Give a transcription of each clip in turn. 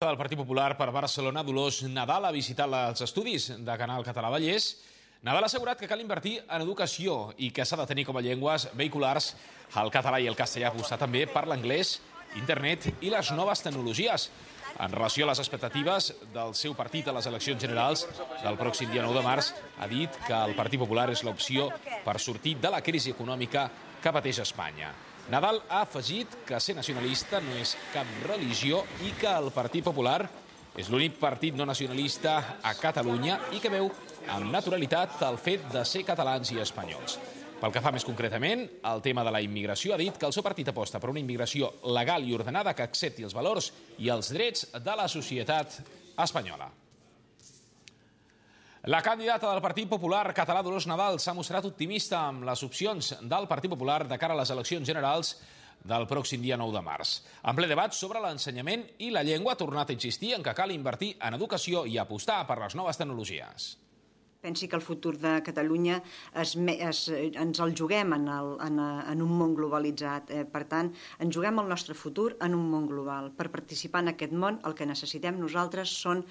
Del Partit Popular per Barcelona, Dolors Nadal, ha visitat els estudis de Canal Català Vallès. Nadal ha assegurat que cal invertir en educació i que s'ha de tenir com a llengües vehiculars el català i el castellà, apostar també per l'anglès, internet i les noves tecnologies. En relació a les expectatives del seu partit a les eleccions generals del pròxim dia 9 de març, ha dit que el Partit Popular és l'opció per sortir de la crisi econòmica que pateix Espanya. Nadal ha afegit que ser nacionalista no és cap religió i que el Partit Popular és l'únic partit no nacionalista a Catalunya i que veu amb naturalitat el fet de ser catalans i espanyols. Pel que fa més concretament al tema de la immigració, ha dit que el seu partit aposta per una immigració legal i ordenada que accepti els valors i els drets de la societat espanyola. La candidata del Partit Popular català, Dolors Nadal, s'ha mostrat optimista amb les opcions del Partit Popular de cara a les eleccions generals del pròxim dia 9 de març. En ple debat sobre l'ensenyament i la llengua, ha tornat a insistir en que cal invertir en educació i apostar per les noves tecnologies. Pensi que el futur de Catalunya ens el juguem en un món globalitzat. Per tant, ens juguem el nostre futur en un món global. Per participar en aquest món, el que necessitem nosaltres són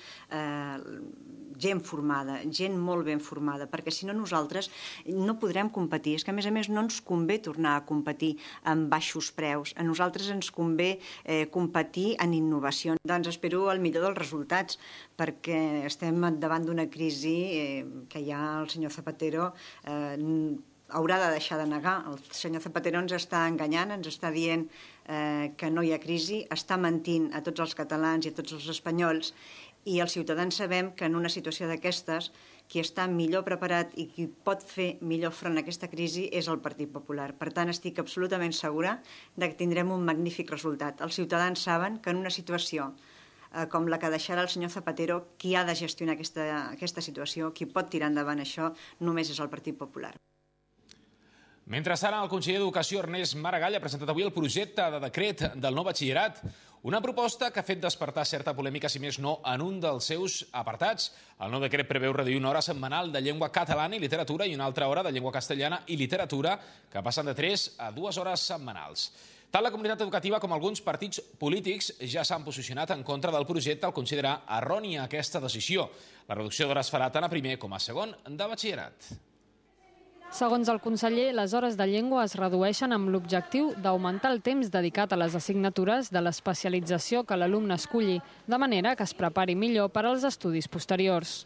gent formada, gent molt ben formada, perquè si no nosaltres no podrem competir. És que, a més, no ens convé tornar a competir amb baixos preus. A nosaltres ens convé competir en innovació. Doncs espero el millor dels resultats, perquè estem davant d'una crisi que ja el senyor Zapatero haurà de deixar de negar. El senyor Zapatero ens està enganyant, ens està dient que no hi ha crisi, està mentint a tots els catalans i a tots els espanyols, i els ciutadans sabem que en una situació d'aquestes qui està millor preparat i qui pot fer millor front a aquesta crisi és el Partit Popular. Per tant, estic absolutament segura que tindrem un magnífic resultat. Els ciutadans saben que en una situació com la que deixarà el senyor Zapatero, qui ha de gestionar aquesta situació, qui pot tirar endavant això, només és el Partit Popular. Mentrestant, el conseller d'Educació, Ernest Maragall, ha presentat avui el projecte de decret del nou batxillerat, una proposta que ha fet despertar certa polèmica, si més no, en un dels seus apartats. El nou decret preveu reduir una hora setmanal de llengua catalana i literatura i una altra hora de llengua castellana i literatura, que passen de 3 a 2 hores setmanals. Tant la comunitat educativa com alguns partits polítics ja s'han posicionat en contra del projecte al considerar errònia aquesta decisió. La reducció d'hores farà tant a primer com a segon de batxillerat. Segons el conseller, les hores de llengua es redueixen amb l'objectiu d'augmentar el temps dedicat a les assignatures de l'especialització que l'alumne esculli, de manera que es prepari millor per als estudis posteriors.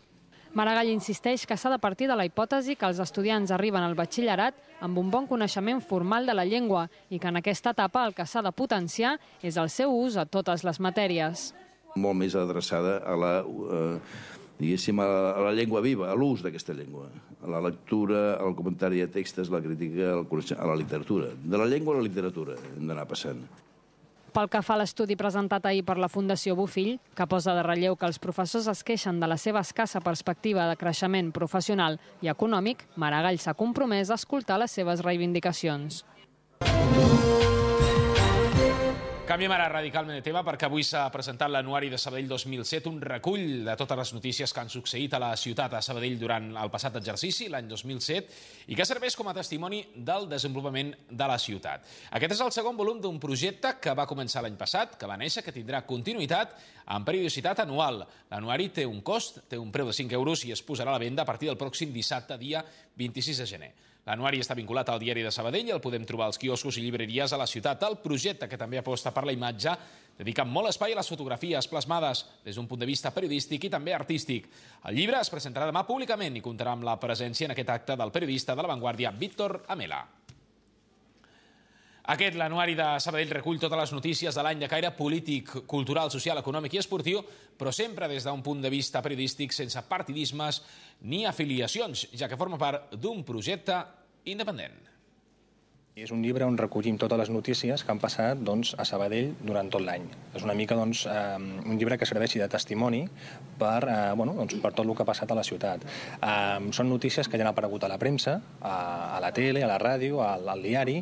Maragall insisteix que s'ha de partir de la hipòtesi que els estudiants arriben al batxillerat amb un bon coneixement formal de la llengua i que en aquesta etapa el que s'ha de potenciar és el seu ús a totes les matèries. Molt més adreçada a la llengua viva, a l'ús d'aquesta llengua, a la lectura, al comentari de textos, la crítica, a la literatura. De la llengua a la literatura hem d'anar passant. Pel que fa a l'estudi presentat ahir per la Fundació Bofill, que posa de relleu que els professors es queixen de la seva escassa perspectiva de creixement professional i econòmic, Maragall s'ha compromès a escoltar les seves reivindicacions. Canviem ara radicalment de tema perquè avui s'ha presentat l'Anuari de Sabadell 2007, un recull de totes les notícies que han succeït a la ciutat de Sabadell durant el passat exercici, l'any 2007, i que serveix com a testimoni del desenvolupament de la ciutat. Aquest és el segon volum d'un projecte que va començar l'any passat, que va néixer, que tindrà continuïtat amb periodicitat anual. L'Anuari té un cost, té un preu de 5 euros i es posarà a la venda a partir del pròxim dissabte, dia 26 de gener. L'Anuari està vinculat al Diari de Sabadell i el podem trobar als quioscos i llibreries a la ciutat. El projecte, que també aposta per la imatge, dedica molt espai a les fotografies plasmades des d'un punt de vista periodístic i també artístic. El llibre es presentarà demà públicament i comptarà amb la presència en aquest acte del periodista de La Vanguardia, Víctor Amela. Aquest, l'Anuari de Sabadell, recull totes les notícies de l'any de caire polític, cultural, social, econòmic i esportiu, però sempre des d'un punt de vista periodístic, sense partidismes ni afiliacions, ja que forma part d'un projecte independent. És un llibre on recollim totes les notícies que han passat a Sabadell durant tot l'any. És una mica un llibre que serveixi de testimoni per tot el que ha passat a la ciutat. Són notícies que ja han aparegut a la premsa, a la tele, a la ràdio, al diari,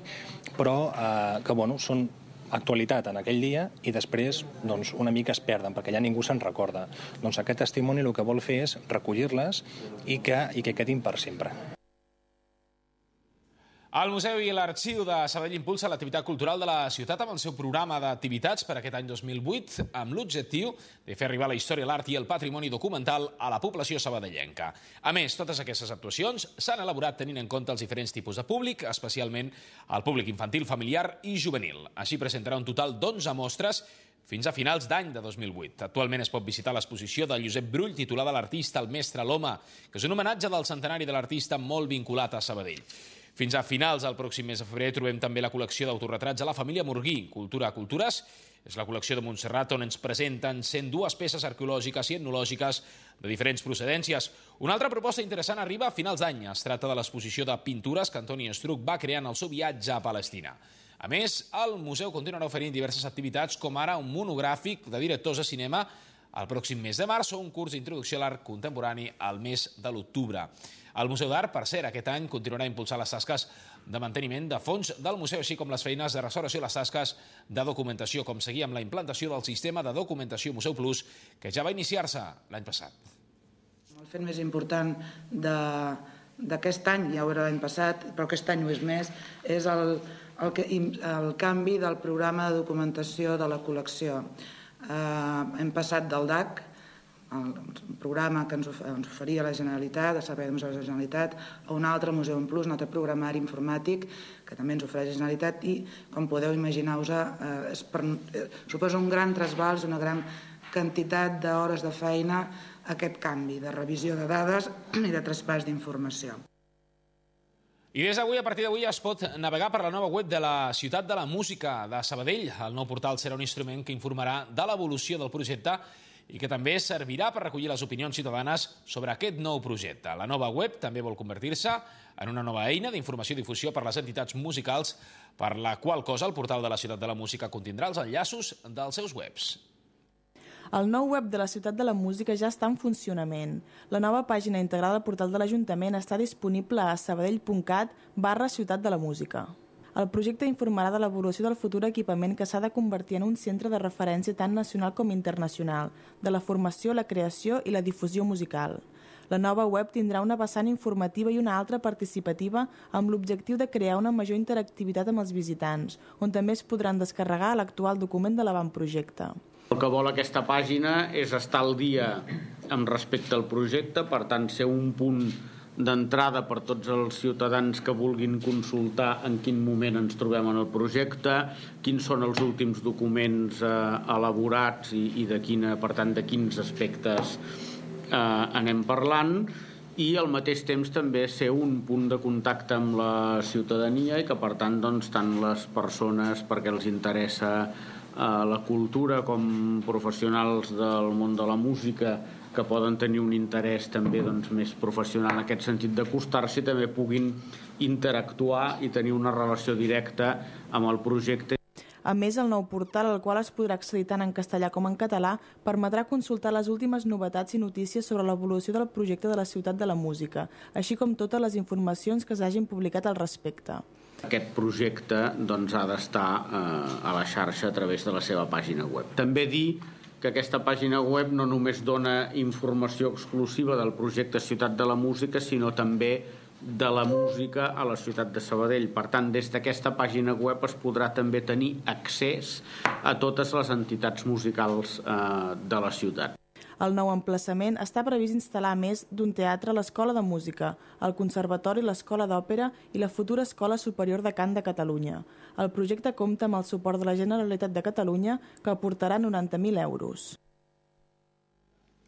però que són actualitat en aquell dia i després una mica es perden perquè ja ningú se'n recorda. Aquest testimoni el que vol fer és recollir-les i que quedin per sempre. El Museu i l'Arxiu de Sabadell impulsa l'activitat cultural de la ciutat amb el seu programa d'activitats per aquest any 2008 amb l'objectiu de fer arribar la història, l'art i el patrimoni documental a la població sabadellenca. A més, totes aquestes actuacions s'han elaborat tenint en compte els diferents tipus de públic, especialment el públic infantil, familiar i juvenil. Així presentarà un total d'11 mostres fins a finals d'any de 2008. Actualment es pot visitar l'exposició de Josep Brull titulada L'artista, el mestre, l'home, que és un homenatge del centenari de l'artista molt vinculat a Sabadell. Fins a finals del pròxim mes de febrer trobem també la col·lecció d'autoretrats de la família Murguí, Cultura a Cultures. És la col·lecció de Montserrat on ens presenten 102 peces arqueològiques i etnològiques de diferents procedències. Una altra proposta interessant arriba a finals d'any. Es tracta de l'exposició de pintures que Antoni Estruc va crear en el seu viatge a Palestina. A més, el museu continuarà oferint diverses activitats, com ara un monogràfic de directors de cinema el pròxim mes de març o un curs d'introducció a l'art contemporani al mes de l'octubre. El Museu d'Art, per cert, aquest any continuarà impulsant les tasques de manteniment de fons del museu, així com les feines de restauració i les tasques de documentació, com seguir amb la implantació del sistema de documentació Museu Plus, que ja va iniciar-se l'any passat. El fet més important d'aquest any, ja ho era l'any passat, però aquest any ho és més, és el canvi del programa de documentació de la col·lecció. Hem passat del DAC, el programa que ens oferia la Generalitat, el Servei de Museus de la Generalitat, a un altre Museu en Plus, un altre programari informàtic que també ens ofereix la Generalitat i, com podeu imaginar-vos, suposa un gran trasbals, una gran quantitat d'hores de feina aquest canvi de revisió de dades i de traspàs d'informació. I des d'avui, a partir d'avui, es pot navegar per la nova web de la Ciutat de la Música de Sabadell. El nou portal serà un instrument que informarà de l'evolució del projecte i que també servirà per recollir les opinions ciutadanes sobre aquest nou projecte. La nova web també vol convertir-se en una nova eina d'informació i difusió per a les entitats musicals, per la qual cosa el portal de la Ciutat de la Música contindrà els enllaços dels seus webs. El nou web de la Ciutat de la Música ja està en funcionament. La nova pàgina integrada al portal de l'Ajuntament està disponible a sabadell.cat/Ciutat de la Música. El projecte informarà de l'evolució del futur equipament que s'ha de convertir en un centre de referència tant nacional com internacional, de la formació, la creació i la difusió musical. La nova web tindrà una vessant informativa i una altra participativa amb l'objectiu de crear una major interactivitat amb els visitants, on també es podran descarregar l'actual document de l'avantprojecte. El que vol aquesta pàgina és estar al dia amb respecte al projecte, per tant, ser un punt d'entrada per tots els ciutadans que vulguin consultar en quin moment ens trobem en el projecte, quins són els últims documents elaborats i per tant, de quins aspectes anem parlant, i al mateix temps també ser un punt de contacte amb la ciutadania i que per tant tant les persones perquè els interessa la cultura com professionals del món de la música que poden tenir un interès també més professional en aquest sentit d'acostar-s'hi, també puguin interactuar i tenir una relació directa amb el projecte. A més, el nou portal, al qual es podrà accedir tant en castellà com en català, permetrà consultar les últimes novetats i notícies sobre l'evolució del projecte de la Ciutat de la Música, així com totes les informacions que s'hagin publicat al respecte. Aquest projecte ha d'estar a la xarxa a través de la seva pàgina web. També dir que aquesta pàgina web no només dona informació exclusiva del projecte Ciutat de la Música, sinó també de la música a la ciutat de Sabadell. Per tant, des d'aquesta pàgina web es podrà també tenir accés a totes les entitats musicals de la ciutat. El nou emplaçament està previst instal·lar a més d'un teatre a l'Escola de Música, el Conservatori, l'Escola d'Òpera i la futura Escola Superior de Cant de Catalunya. El projecte compta amb el suport de la Generalitat de Catalunya, que aportarà 90.000 euros.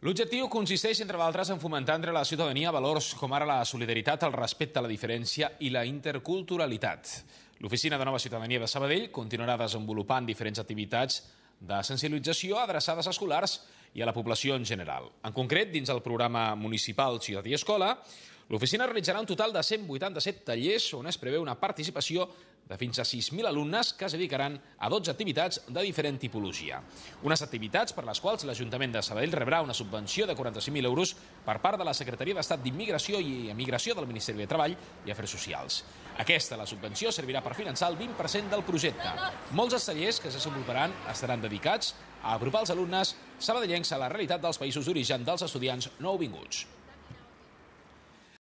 L'objectiu consisteix, entre d'altres, en fomentar entre la ciutadania valors com ara la solidaritat, el respecte a la diferència i la interculturalitat. L'Oficina de Nova Ciutadania de Sabadell continuarà desenvolupant diferents activitats de sensibilització adreçades a escolars i a la població en general. En concret, dins el programa municipal Ciutat i Escola, l'oficina realitzarà un total de 187 tallers on es preveu una participació de fins a 6.000 alumnes que es dedicaran a 12 activitats de diferent tipologia. Unes activitats per les quals l'Ajuntament de Sabadell rebrà una subvenció de 45.000 euros per part de la Secretaria d'Estat d'Immigració i Emigració del Ministeri de Treball i Afers Socials. Aquesta, la subvenció, servirà per finançar el 20% del projecte. Molts dels tallers que es desenvoluparan estaran dedicats a apropar els alumnes sabadellencs a la realitat dels països d'origen dels estudiants nouvinguts.